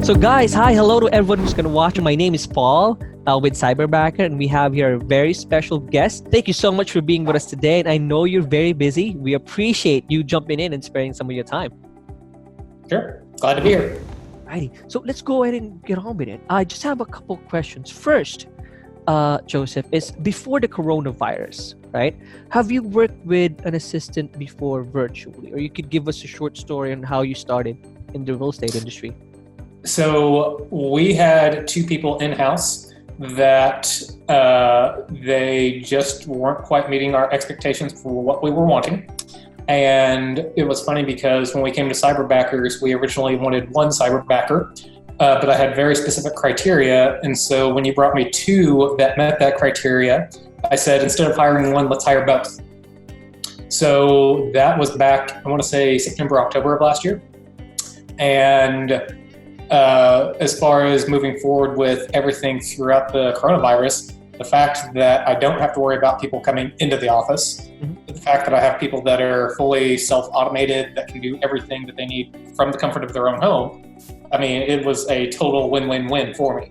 So guys, hi, hello to everyone who's going to watch. My name is Paul with Cyberbacker, and we have here a very special guest. Thank you so much for being with us today. And I know you're very busy. We appreciate you jumping in and sparing some of your time. Sure. Glad to be here. Righty. So let's go ahead and get on with it. I just have a couple questions. First, Joseph, is before the coronavirus, right? Have you worked with an assistant before virtually? Or you could give us a short story on how you started in the real estate industry. So we had two people in-house that they just weren't quite meeting our expectations for what we were wanting. And it was funny because when we came to Cyberbackers, we originally wanted one Cyberbacker, but I had very specific criteria. And so when you brought me two that met that criteria, I said, instead of hiring one, let's hire both. So that was back, I want to say September, October of last year. And as far as moving forward with everything throughout the coronavirus, the fact that I don't have to worry about people coming into the office, the fact that I have people that are fully self-automated, that can do everything that they need from the comfort of their own home, I mean, it was a total win-win-win for me.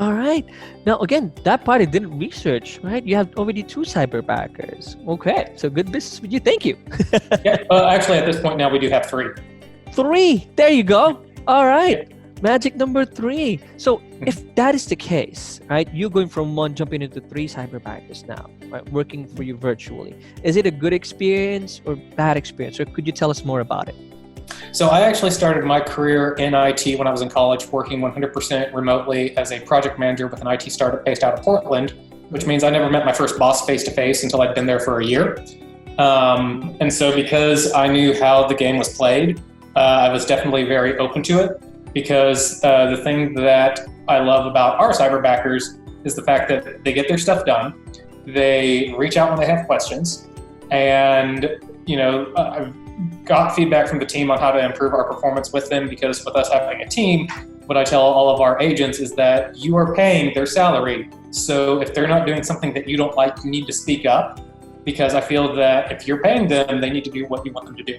All right. Now, again, that part I didn't research, right? You have already two Cyberbackers. Okay. So good business with you. Thank you. Yeah, actually, at this point now, we do have three. Three. There you go. All right. Magic number 3. So if that is the case, right, you're going from one jumping into 3 Cyberbackers now, right, working for you virtually. Is it a good experience or bad experience? Or could you tell us more about it? So I actually started my career in IT when I was in college, working 100% remotely as a project manager with an IT startup based out of Portland, which means I never met my first boss face-to-face until I'd been there for a year. And so because I knew how the game was played, I was definitely very open to it, because the thing that I love about our Cyberbackers is the fact that they get their stuff done, they reach out when they have questions, and I've got feedback from the team on how to improve our performance with them, because with us having a team, what I tell all of our agents is that you are paying their salary. So if they're not doing something that you don't like, you need to speak up, because I feel that if you're paying them, they need to do what you want them to do.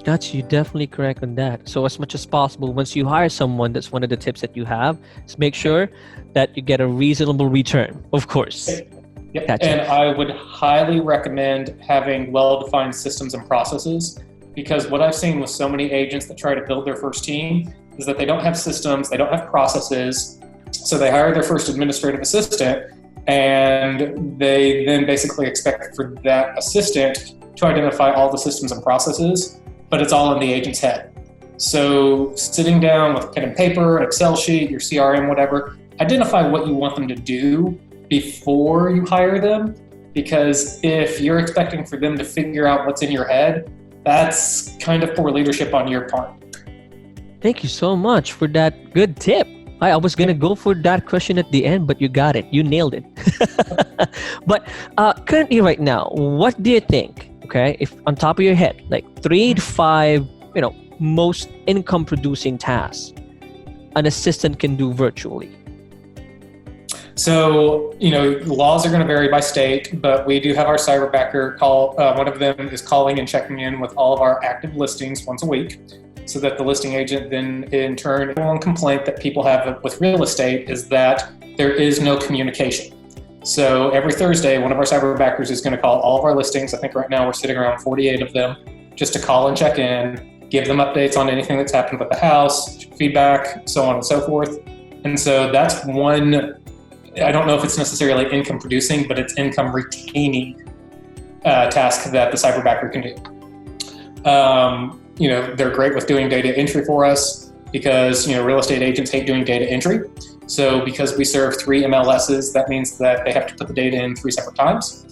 Gotcha. You're definitely correct on that. So as much as possible, once you hire someone, that's one of the tips that you have, is make sure that you get a reasonable return, of course. Yep. Gotcha. And I would highly recommend having well-defined systems and processes, because what I've seen with so many agents that try to build their first team is that they don't have systems, they don't have processes, so they hire their first administrative assistant, and they then basically expect for that assistant to identify all the systems and processes, but it's all in the agent's head. So sitting down with pen and paper, an Excel sheet, your CRM, whatever, identify what you want them to do before you hire them, because if you're expecting for them to figure out what's in your head, that's kind of poor leadership on your part. Thank you so much for that good tip. I was going to go for that question at the end, but you got it. You nailed it. But currently right now, what do you think? Okay, if on top of your head, like 3 to 5, most income producing tasks an assistant can do virtually. So, laws are going to vary by state, but we do have our Cyberbacker call. One of them is calling and checking in with all of our active listings once a week, so that the listing agent then in turn, one complaint that people have with real estate is that there is no communication. So every Thursday, one of our Cyberbackers is going to call all of our listings. I think right now we're sitting around 48 of them, just to call and check in, give them updates on anything that's happened with the house, feedback, so on and so forth. And so that's one, I don't know if it's necessarily income producing, but it's income retaining task that the Cyberbacker can do. They're great with doing data entry for us, because real estate agents hate doing data entry. So because we serve 3 MLSs, that means that they have to put the data in 3 separate times.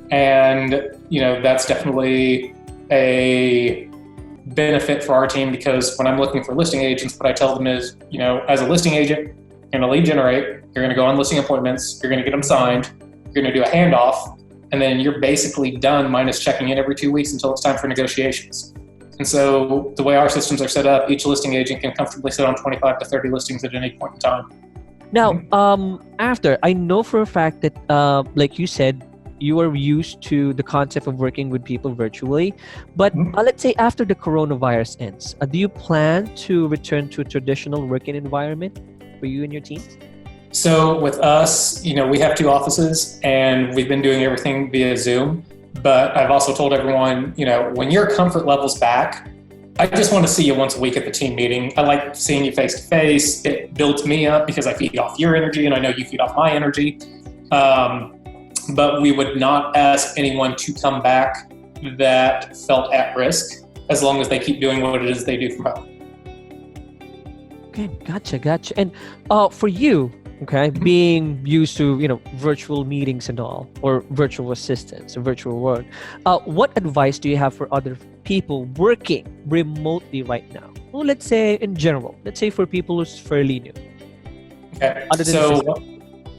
And, that's definitely a benefit for our team, because when I'm looking for listing agents, what I tell them is, as a listing agent, you're going to lead generate, you're going to go on listing appointments, you're going to get them signed, you're going to do a handoff, and then you're basically done minus checking in every 2 weeks until it's time for negotiations. And so the way our systems are set up, each listing agent can comfortably sit on 25 to 30 listings at any point in time. Now, after, I know for a fact that, like you said, you are used to the concept of working with people virtually. But let's say after the coronavirus ends, do you plan to return to a traditional working environment for you and your team? So with us, we have 2 offices and we've been doing everything via Zoom. But I've also told everyone, when your comfort level's back, I just want to see you once a week at the team meeting. I like seeing you face to face. It builds me up because I feed off your energy and I know you feed off my energy. But we would not ask anyone to come back that felt at risk as long as they keep doing what it is they do from home. Okay, gotcha. And for you, okay, being used to, virtual meetings and all, or virtual assistants, or virtual work, what advice do you have for other people working remotely right now? Well, let's say in general, let's say for people who's fairly new.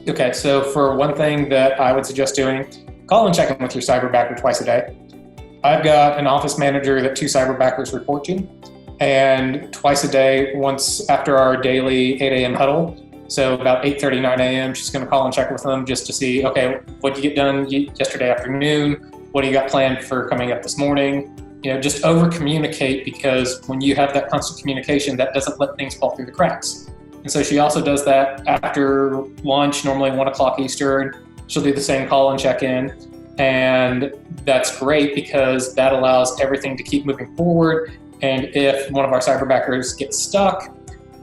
Okay, so for one thing that I would suggest doing, call and check in with your Cyberbacker twice a day. I've got an office manager that 2 Cyberbackers report to, and twice a day, once after our daily 8 a.m. huddle, so about 8:30, 9 a.m., she's going to call and check with them just to see, okay, what did you get done yesterday afternoon? What do you got planned for coming up this morning? Just over communicate, because when you have that constant communication, that doesn't let things fall through the cracks. And so she also does that after lunch, normally 1 o'clock Eastern. She'll do the same call and check in. And that's great because that allows everything to keep moving forward. And if one of our Cyberbackers gets stuck,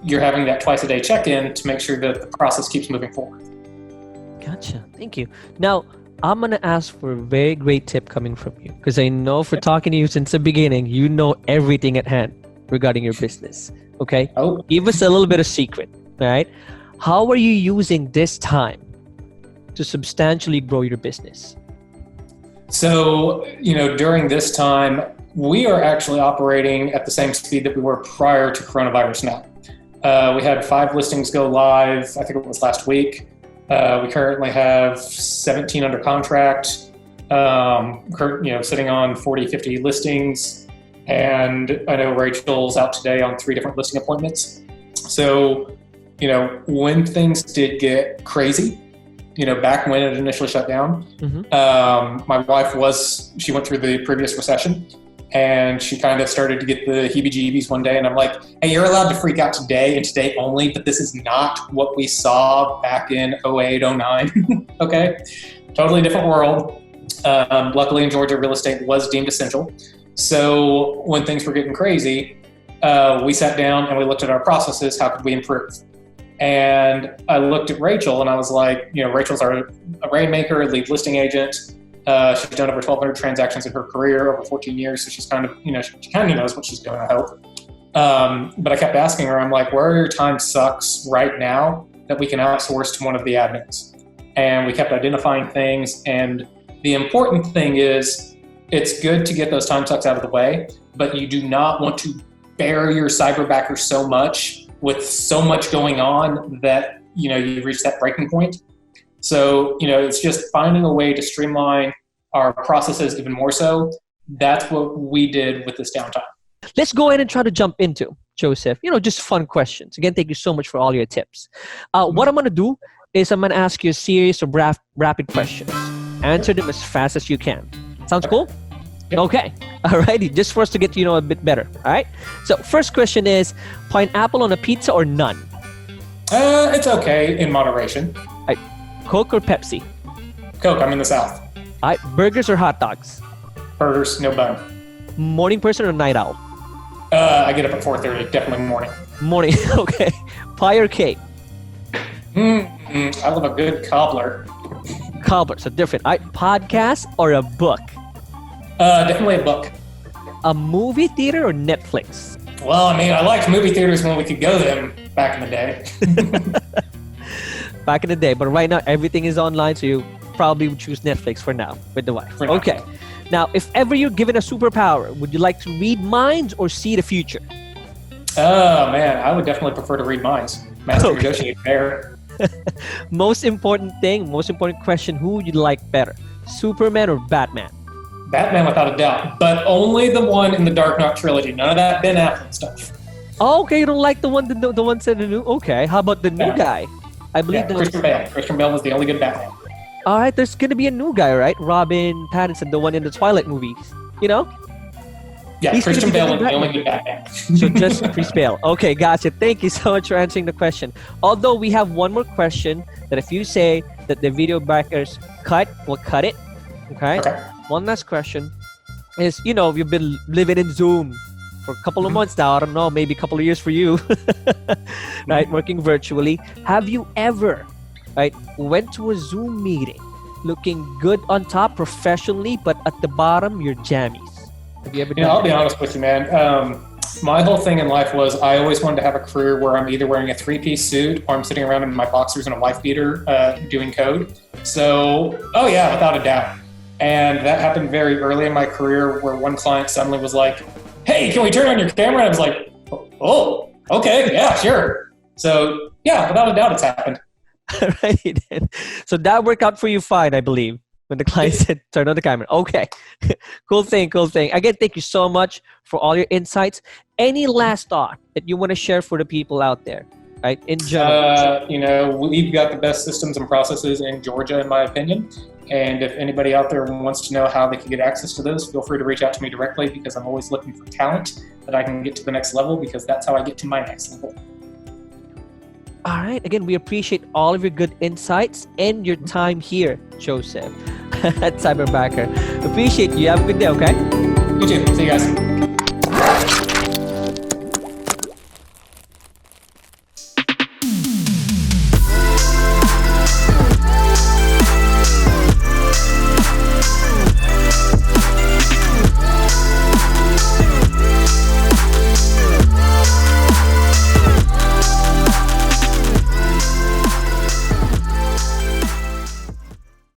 you're having that twice a day check-in to make sure that the process keeps moving forward. Gotcha. Thank you. Now, I'm going to ask for a very great tip coming from you, because I know for talking to you since the beginning, you know everything at hand regarding your business. Okay? Oh. Give us a little bit of secret, all right? How are you using this time to substantially grow your business? So, during this time, we are actually operating at the same speed that we were prior to coronavirus now. We had 5 listings go live, I think it was last week. We currently have 17 under contract, sitting on 40, 50 listings. And I know Rachel's out today on 3 different listing appointments. So, when things did get crazy, back when it initially shut down, my wife she went through the previous recession. And she kind of started to get the heebie-jeebies one day. And I'm like, hey, you're allowed to freak out today and today only, but this is not what we saw back in 08, 09. Okay? Totally different world. Luckily in Georgia, real estate was deemed essential. So when things were getting crazy, we sat down and we looked at our processes. How could we improve? And I looked at Rachel and I was like, Rachel's a rainmaker, lead listing agent. She's done over 1,200 transactions in her career, over 14 years. So she's kind of, she kind of knows what she's doing, I hope. But I kept asking her, I'm like, where are your time sucks right now that we can outsource to one of the admins? And we kept identifying things. And the important thing is it's good to get those time sucks out of the way, but you do not want to bury your Cyberbacker so much with so much going on that, you reach that breaking point. So, it's just finding a way to streamline our processes even more so. That's what we did with this downtime. Let's go ahead and try to jump into, Joseph, just fun questions. Again, thank you so much for all your tips. What I'm going to do is I'm going to ask you a series of rapid questions. Answer them as fast as you can. Sounds cool? Yep. Okay. All righty. Just for us to get to know a bit better. All right. So first question is, pineapple on a pizza or none? It's okay in moderation. Coke or Pepsi? Coke, I'm in the South. All right, burgers or hot dogs? Burgers, no bun. Morning person or night owl? I get up at 4:30, definitely morning. Morning, okay. Pie or cake? I love a good cobbler. Cobbler, so different. All right, podcast or a book? Definitely a book. A movie theater or Netflix? Well, I liked movie theaters when we could go to them back in the day. Back in the day, but right now everything is online, so you probably would choose Netflix for now with the wife. Okay. Now, if ever you're given a superpower, would you like to read minds or see the future? Oh man, I would definitely prefer to read minds. Master negotiator there. Most important question, who would you like better? Superman or Batman? Batman without a doubt, but only the one in the Dark Knight trilogy. None of that Ben Affleck stuff. Oh, okay, you don't like the one said the new. Okay, how about the new guy? I believe Christian Bale. Christian Bale was the only good Batman. All right, there's gonna be a new guy, right? Robin Pattinson, the one in the Twilight movies. You know, Yeah, He's gonna Christian be the Bale new is the only Batman. good Batman. so just Chris Bale. Okay, gotcha. Thank you so much for answering the question. Although we have one more question that if you say that the video backers cut, we'll cut it. Okay. Okay. One last question is, you've been living in Zoom for a couple of months now. I don't know, maybe a couple of years for you, right? Working virtually. Have you ever, right, went to a Zoom meeting looking good on top professionally, but at the bottom, you're jammies? Have you ever done I'll be that? honest with you, man. My whole thing in life was I always wanted to have a career where I'm either wearing a three-piece suit or I'm sitting around in my boxers and a wife beater doing code. So, oh yeah, without a doubt. And that happened very early in my career where one client suddenly was like, hey, can we turn on your camera? And I was like, oh, okay, yeah, sure. So yeah, without a doubt it's happened. Right. So that worked out for you fine, I believe, when the client said turn on the camera. Okay. Cool thing. Again, thank you so much for all your insights. Any last thought that you want to share for the people out there, right? In general. We've got the best systems and processes in Georgia, in my opinion. And if anybody out there wants to know how they can get access to those, feel free to reach out to me directly because I'm always looking for talent that I can get to the next level because that's how I get to my next level. All right. Again, we appreciate all of your good insights and your time here, Joseph, at Cyberbacker. Appreciate you. Have a good day, okay? You too. See you guys.